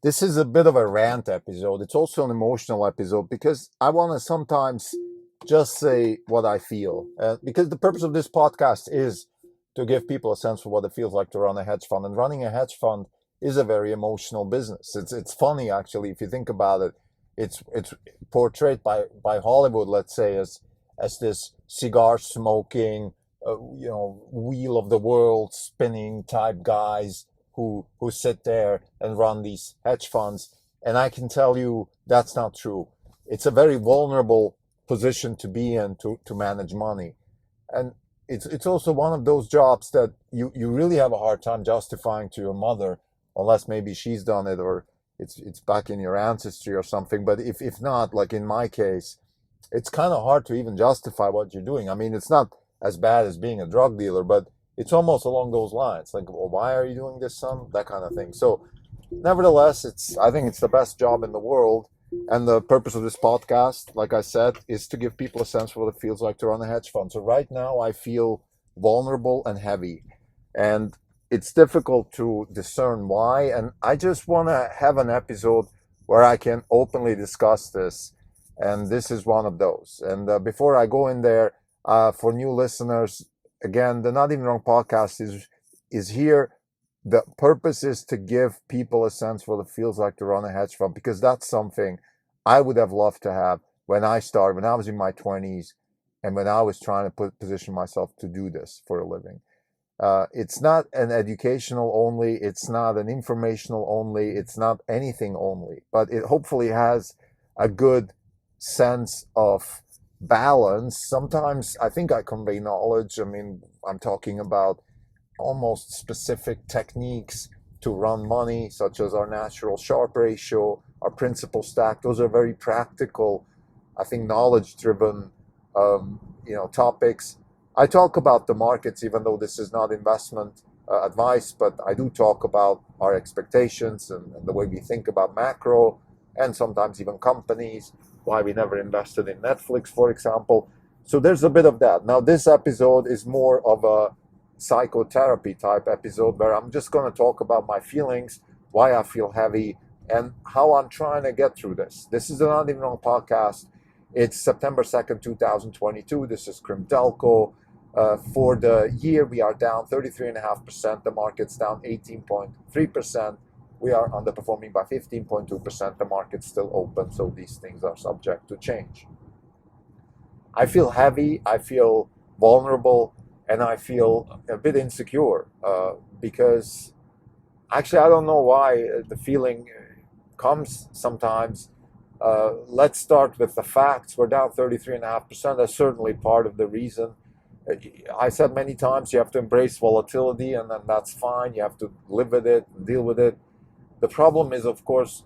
This is a bit of a rant episode. It's also an emotional episode because I want to sometimes just say what I feel. Because the purpose of this podcast is to give people a sense for what it feels like to run a hedge fund. And running a hedge fund is a very emotional business. It's funny actually if you think about it. It's portrayed by Hollywood, let's say, as this cigar smoking, wheel of the world spinning type guys who sit there and run these hedge funds. And I can tell you that's not true. It's a very vulnerable position to be in to manage money. And it's also one of those jobs that you really have a hard time justifying to your mother, unless maybe she's done it or it's back in your ancestry or something. But if not, like in my case, it's kind of hard to even justify what you're doing. I mean, it's not as bad as being a drug dealer, but it's almost along those lines. Like, well, why are you doing this, son? That kind of thing. So, nevertheless, I think it's the best job in the world. And the purpose of this podcast, like I said, is to give people a sense for what it feels like to run a hedge fund. So right now, I feel vulnerable and heavy, and it's difficult to discern why. And I just want to have an episode where I can openly discuss this, and this is one of those. And before I go in there, for new listeners, again, the Not Even Wrong podcast is here. The purpose is to give people a sense for what it feels like to run a hedge fund, because that's something I would have loved to have when I started, when I was in my 20s, and when I was trying to position myself to do this for a living. It's not an educational only, it's not an informational only, it's not anything only, but it hopefully has a good sense of balance. Sometimes I think I convey knowledge. I mean, I'm talking about almost specific techniques to run money, such as our natural Sharpe ratio, our principal stack. Those are very practical, I think, knowledge-driven, topics. I talk about the markets, even though this is not investment advice, but I do talk about our expectations and the way we think about macro and sometimes even companies, why we never invested in Netflix, for example. So there's a bit of that. Now, this episode is more of a psychotherapy type episode where I'm just going to talk about my feelings, why I feel heavy, and how I'm trying to get through this. This is the Not Even Wrong podcast. It's September 2nd, 2022. This is Krim Delco. For the year, we are down 33.5%. The market's down 18.3%. We are underperforming by 15.2%. The market's still open, so these things are subject to change. I feel heavy, I feel vulnerable, and I feel a bit insecure because actually I don't know why the feeling comes sometimes. Let's start with the facts. We're down 33.5%. That's certainly part of the reason. I said many times you have to embrace volatility, and then that's fine. You have to live with it and deal with it. The problem is, of course,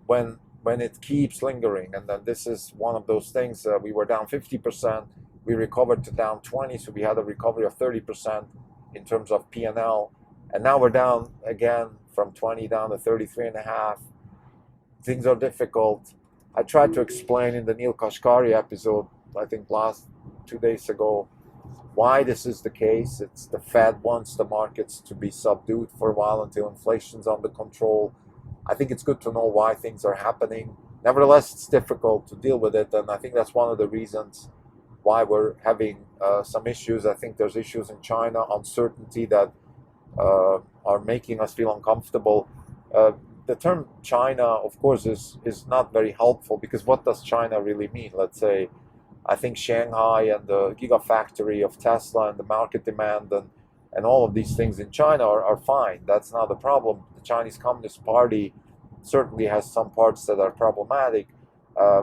when it keeps lingering, and then this is one of those things. We were down 50%. We recovered to down 20, so we had a recovery of 30% in terms of P&L, and now we're down again from 20 down to 33 and a half. Things are difficult. I tried to explain in the Neil Kashkari episode, I think last 2 days ago, why this is the case. It's the Fed wants the markets to be subdued for a while until inflation's under control. I think it's good to know why things are happening. Nevertheless, it's difficult to deal with it, and I think that's one of the reasons why we're having some issues. I think there's issues in China, uncertainty that are making us feel uncomfortable. The term China, of course, is not very helpful, because what does China really mean? Let's say, I think Shanghai and the gigafactory of Tesla and the market demand and all of these things in China are fine. That's not a problem. The Chinese Communist Party certainly has some parts that are problematic.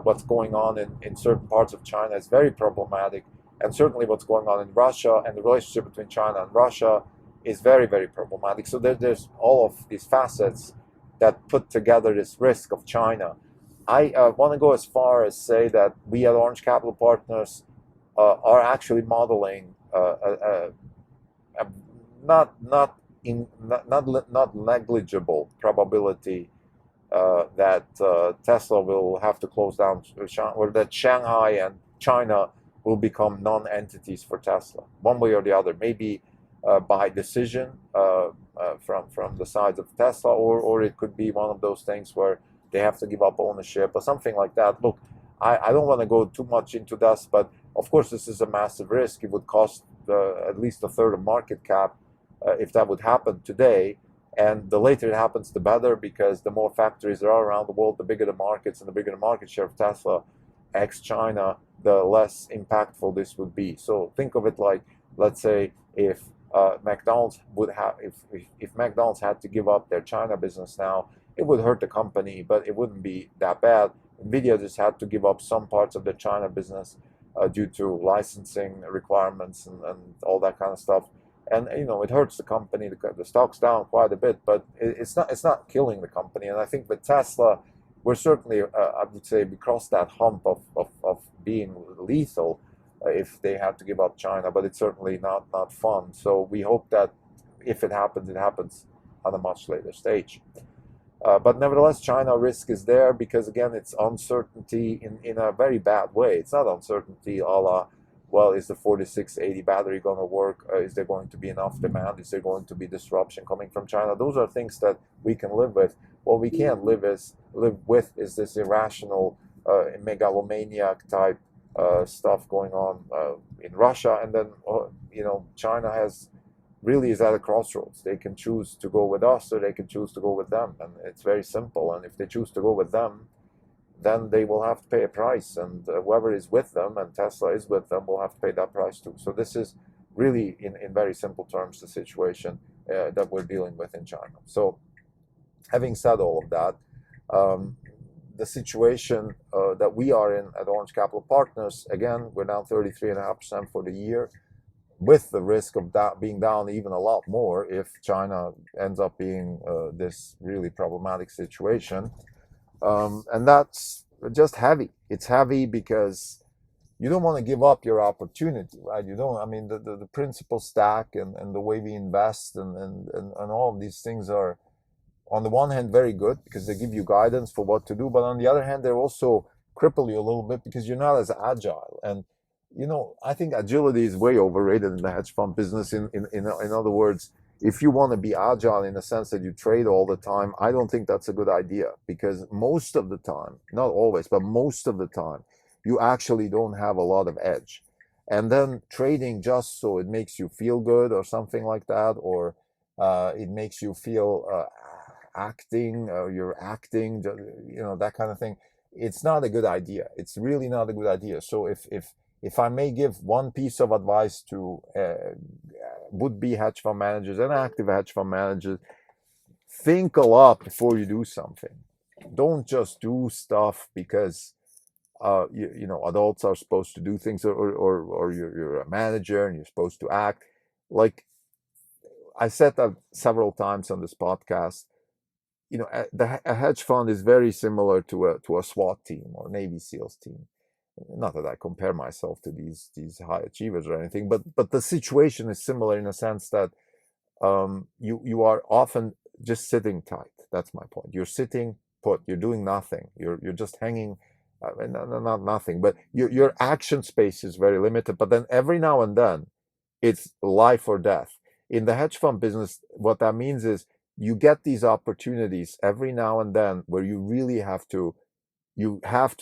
What's going on in certain parts of China is very problematic. And certainly what's going on in Russia and the relationship between China and Russia is very, very problematic. So there's all of these facets that put together this risk of China. I want to go as far as say that we at Orange Capital Partners are actually modeling a not negligible probability that Tesla will have to close down, or that Shanghai and China will become non-entities for Tesla, one way or the other. Maybe by decision from the sides of Tesla, or it could be one of those things where they have to give up ownership or something like that. Look, I don't want to go too much into this, but of course this is a massive risk. It would cost at least a third of market cap if that would happen today. And the later it happens, the better, because the more factories there are around the world, the bigger the markets and the bigger the market share of Tesla ex-China, the less impactful this would be. So think of it like, let's say, if McDonald's would have, if McDonald's had to give up their China business now, it would hurt the company, but it wouldn't be that bad. Nvidia just had to give up some parts of the China business due to licensing requirements and all that kind of stuff. And it hurts the company. The stock's down quite a bit, but it's not killing the company. And I think with Tesla, we're certainly, I would say, we crossed that hump of being lethal if they had to give up China, but it's certainly not fun. So we hope that if it happens at a much later stage. But nevertheless, China risk is there because, again, it's uncertainty in a very bad way. It's not uncertainty a la, well, is the 4680 battery going to work? Is there going to be enough demand? Is there going to be disruption coming from China? Those are things that we can live with. What we can't live with is this irrational, megalomaniac type stuff going on in Russia. And then, China really is at a crossroads. They can choose to go with us or they can choose to go with them. And it's very simple. And if they choose to go with them, then they will have to pay a price. And whoever is with them, and Tesla is with them, will have to pay that price too. So this is really, in very simple terms, the situation that we're dealing with in China. So having said all of that, the situation that we are in at Orange Capital Partners, again, we're down 33.5% for the year, with the risk of that being down even a lot more if China ends up being this really problematic situation. And that's just heavy. It's heavy because you don't want to give up your opportunity, right? You don't, I mean, the principal stack and the way we invest and all of these things are, on the one hand, very good because they give you guidance for what to do. But on the other hand, they also cripple you a little bit because you're not as agile. And I think agility is way overrated in the hedge fund business. In other words, if you want to be agile in the sense that you trade all the time, I don't think that's a good idea, because most of the time, not always, but most of the time, you actually don't have a lot of edge. And then trading just so it makes you feel good or something like that, or it makes you feel you're acting, that kind of thing. It's not a good idea. It's really not a good idea. So if I may give one piece of advice to would-be hedge fund managers and active hedge fund managers, think a lot before you do something. Don't just do stuff because adults are supposed to do things, or you're a manager and you're supposed to act. Like I said that several times on this podcast, a hedge fund is very similar to a SWAT team or Navy SEALs team. Not that I compare myself to these high achievers or anything, but the situation is similar in a sense that you are often just sitting tight. That's my point. You're sitting put. You're doing nothing. You're just hanging. Not nothing, but your action space is very limited. But then every now and then, it's life or death. In the hedge fund business, what that means is you get these opportunities every now and then where you really have to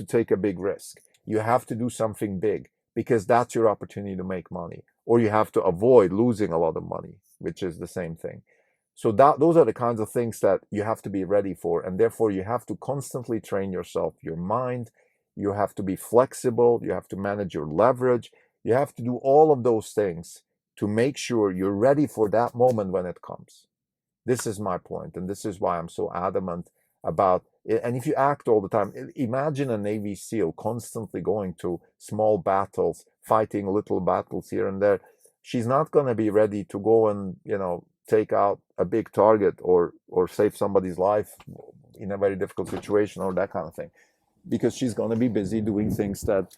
take a big risk. You have to do something big because that's your opportunity to make money, or you have to avoid losing a lot of money, which is the same thing. So those are the kinds of things that you have to be ready for, and therefore you have to constantly train yourself, your mind. You have to be flexible. You have to manage your leverage. You have to do all of those things to make sure you're ready for that moment when it comes. This is my point, and this is why I'm so adamant about it. And if you act all the time, imagine a Navy SEAL constantly going to small battles, fighting little battles here and there. She's not going to be ready to go and take out a big target or save somebody's life in a very difficult situation or that kind of thing, because she's going to be busy doing things that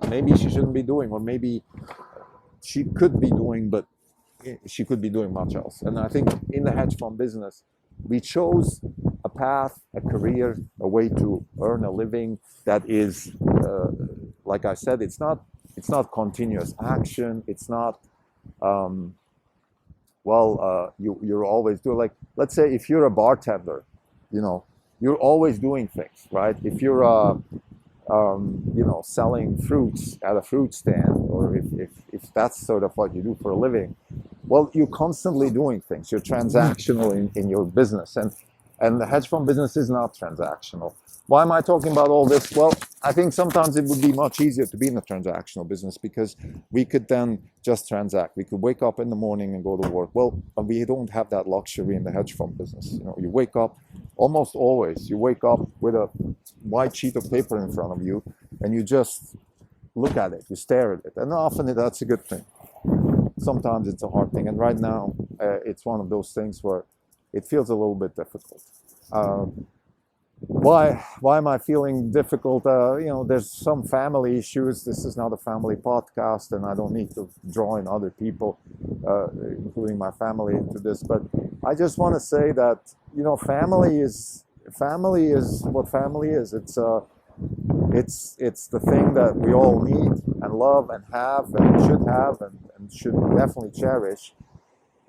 maybe she shouldn't be doing, or maybe she could be doing, but she could be doing much else. And I think in the hedge fund business, we chose a path, a career, a way to earn a living that is, like I said, it's not continuous action. It's not well, you're always doing, like, let's say if you're a bartender, you know, you're always doing things, right? If you're selling fruits at a fruit stand, or if that's sort of what you do for a living, well, you're constantly doing things. You're transactional in your business, and the hedge fund business is not transactional. Why am I talking about all this? Well, I think sometimes it would be much easier to be in a transactional business because we could then just transact. We could wake up in the morning and go to work. Well, we don't have that luxury in the hedge fund business. You wake up, almost always, you wake up with a white sheet of paper in front of you, and you just look at it, you stare at it, and often that's a good thing. Sometimes it's a hard thing, and right now it's one of those things where it feels a little bit difficult. Why am I feeling difficult? There's some family issues. This is not a family podcast, and I don't need to draw in other people, including my family, into this. But I just want to say that family is what family is. It's the thing that we all need and love and have and should definitely cherish.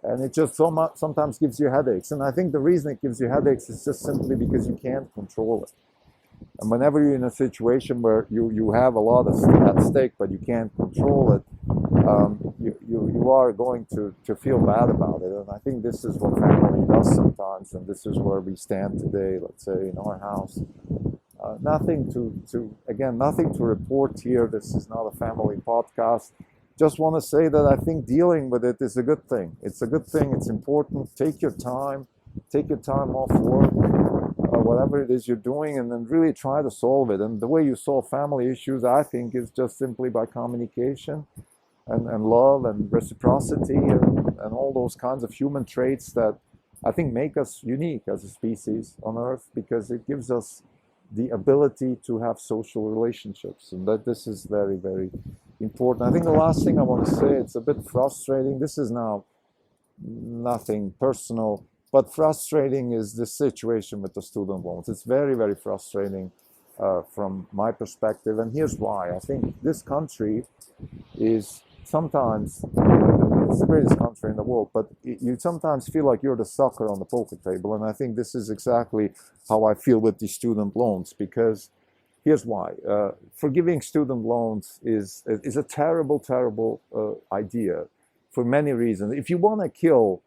And it just sometimes gives you headaches. And I think the reason it gives you headaches is just simply because you can't control it. And whenever you're in a situation where you have a lot at stake, but you can't control it, you are going to feel bad about it. And I think this is what family does sometimes. And this is where we stand today, let's say, in our house. Nothing to report here. This is not a family podcast. Just want to say that I think dealing with it is a good thing. It's a good thing. It's important. Take your time off work, whatever it is you're doing, and then really try to solve it. And the way you solve family issues, I think, is just simply by communication and love and reciprocity and all those kinds of human traits that I think make us unique as a species on Earth, because it gives us the ability to have social relationships, and that this is very, very important. I think the last thing I want to say, it's a bit frustrating. This is now nothing personal, but frustrating is the situation with the student loans. It's very, very frustrating from my perspective, and here's why. I think this country is sometimes, it's the greatest country in the world, but you sometimes feel like you're the sucker on the poker table, and I think this is exactly how I feel with these student loans, because here's why. Forgiving student loans is a terrible, terrible idea for many reasons. If you want to kill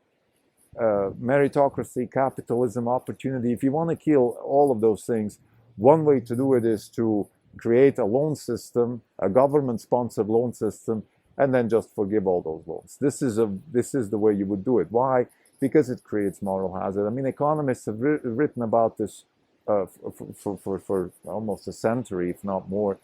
meritocracy, capitalism, opportunity, if you want to kill all of those things, one way to do it is to create a loan system, a government-sponsored loan system, and then just forgive all those loans. This is the way you would do it. Why? Because it creates moral hazard. I mean, economists have written about this for almost a century, if not more.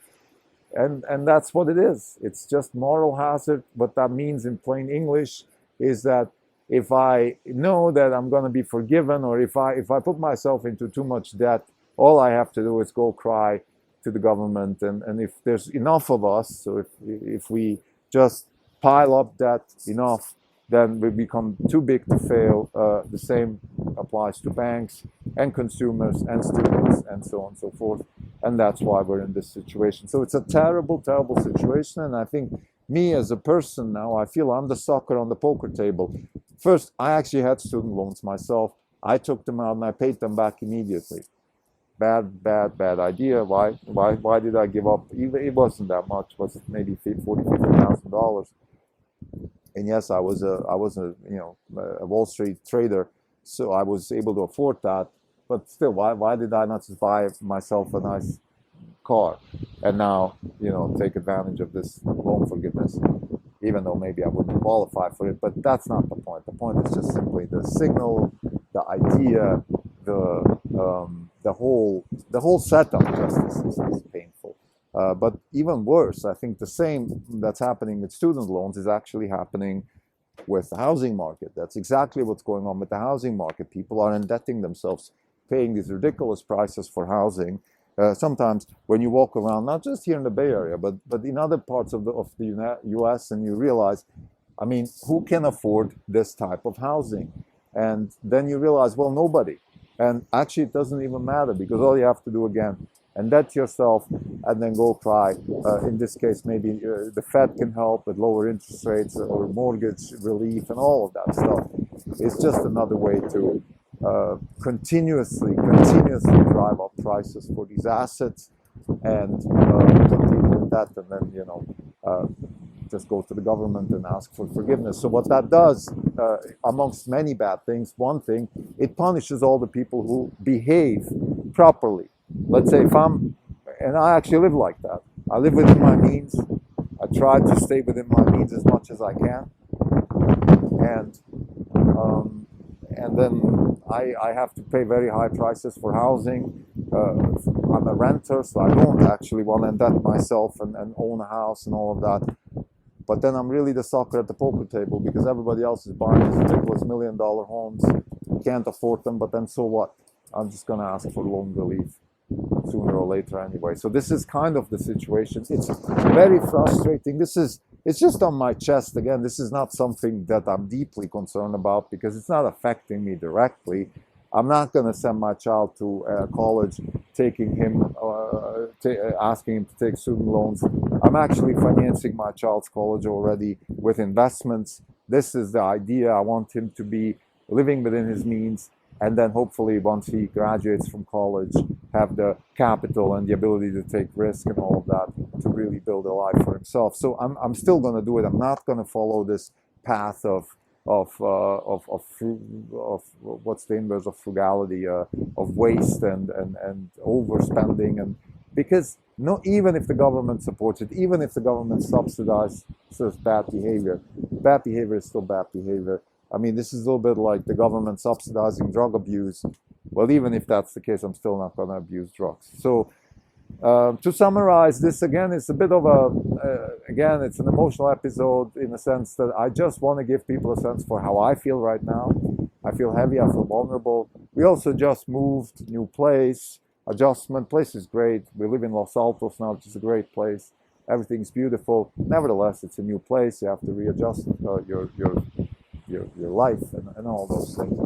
And that's what it is. It's just moral hazard. What that means in plain English is that if I know that I'm going to be forgiven, or if I put myself into too much debt, all I have to do is go cry to the government. And if there's enough of us, so if we just pile up debt enough, then we become too big to fail. The same applies to banks and consumers and students and so on and so forth. And that's why we're in this situation. So it's a terrible, terrible situation. And I think me as a person now, I feel I'm the sucker on the poker table. First, I actually had student loans myself. I took them out and I paid them back immediately. Bad idea. Why did I give up? It wasn't that much. It was maybe $50,000. And yes, I was a Wall Street trader, so I was able to afford that. But still, why did I not just buy myself a nice car and now take advantage of this loan forgiveness, even though maybe I wouldn't qualify for it? But that's not the point. The point is just simply the signal, the idea, the whole setup just is painful. But even worse, I think the same that's happening with student loans is actually happening with the housing market. That's exactly what's going on with the housing market. People are indebting themselves, paying these ridiculous prices for housing. Sometimes when you walk around, not just here in the Bay Area, but in other parts of the U.S., and you realize, I mean, who can afford this type of housing? And then you realize, well, nobody. And actually, it doesn't even matter, because all you have to do, again, endebt yourself, and then go try. In this case, maybe the Fed can help with lower interest rates or mortgage relief and all of that stuff. It's just another way to continuously drive up prices for these assets and put people in debt, and then just go to the government and ask for forgiveness. So what that does, amongst many bad things, one thing, it punishes all the people who behave properly. Let's say and I actually live like that. I live within my means. I try to stay within my means as much as I can. And then I have to pay very high prices for housing. I'm a renter, so I don't actually want to endebt myself and own a house and all of that. But then I'm really the sucker at the poker table because everybody else is buying these ridiculous $1 million homes. Can't afford them, but then so what? I'm just going to ask for loan relief sooner or later anyway. So this is kind of the situation. It's very frustrating. It's just on my chest. Again, this is not something that I'm deeply concerned about because it's not affecting me directly. I'm not going to send my child to college, asking him to take student loans. I'm actually financing my child's college already with investments. This is the idea. I want him to be living within his means, and then hopefully once he graduates from college, have the capital and the ability to take risk and all of that to really build a life for himself. So I'm still going to do it. I'm not going to follow this path of what's the inverse of frugality, of waste and overspending, and because even if the government supports it, even if the government subsidizes bad behavior is still bad behavior. I mean, this is a little bit like the government subsidizing drug abuse. Well, even if that's the case, I'm still not going to abuse drugs. So to summarize, this again is a bit of again, it's an emotional episode in the sense that I just want to give people a sense for how I feel right now. I feel heavy, I feel vulnerable. We also just moved, new place, adjustment. Place is great. We live in Los Altos now, which is a great place. Everything's beautiful. Nevertheless, it's a new place. You have to readjust your life and all those things.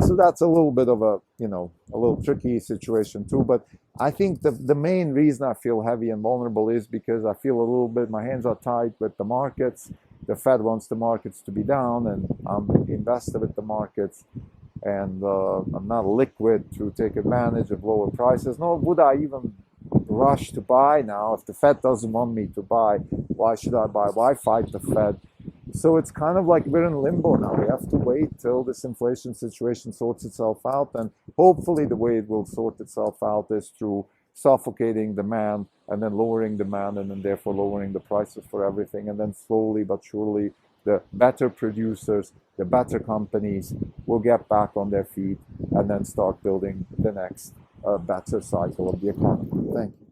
So that's a little bit of a little tricky situation too. But I think the main reason I feel heavy and vulnerable is because I feel a little bit, my hands are tied with the markets. The Fed wants the markets to be down, and I'm invested with the markets, and I'm not liquid to take advantage of lower prices. Nor would I even rush to buy now. If the Fed doesn't want me to buy, why should I buy? Why fight the Fed? So it's kind of like we're in limbo now. We have to wait till this inflation situation sorts itself out, and hopefully the way it will sort itself out is through suffocating demand and then lowering demand and then therefore lowering the prices for everything, and then slowly but surely the better producers, the better companies will get back on their feet and then start building the next better cycle of the economy. Thank you.